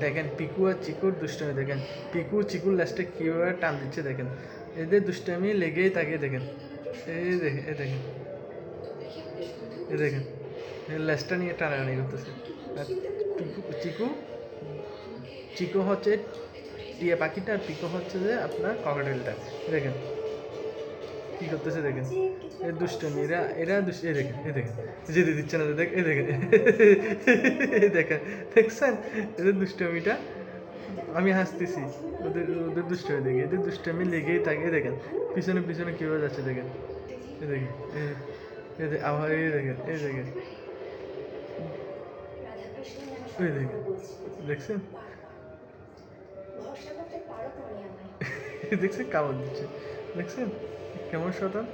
দেখেন পিকু আর চিকুর দুষ্টামি দেখেন, পিকু চিকুর লাস্টে কীভাবে টান দিচ্ছে দেখেন, এদের দুষ্টামি লেগেই থাকে দেখেন। এই দেখেন, এই দেখেন, এই দেখেন, লাস্টটা নিয়ে টানাটানি করতেছে। আর চিকু চিকু হচ্ছে টিয়া পাখিটা, আর পিকু হচ্ছে যে আপনার ককাটেলটা। দেখেন কি করতেছে দেখেন, এর দুষ্টামি, এরা এরা এই দেখেন, এই দেখেন, যেতে দিচ্ছে না, দেখ এই দেখেন, এই দেখেন, দেখছেন এদের দুষ্টামিটা। আমি হাসতেছি ওদের ওদের দুষ্টামি দেখে, এদের দুষ্টামি লেগেই থাকে। দেখেন পিছনে পিছনে কীভাবে যাচ্ছে দেখেন, এই দেখেন, আবার এই দেখেন, এই দেখেন, এই দেখেন, দেখছেন, দেখছেন কামড় দিচ্ছে, দেখছেন কেমন শতান।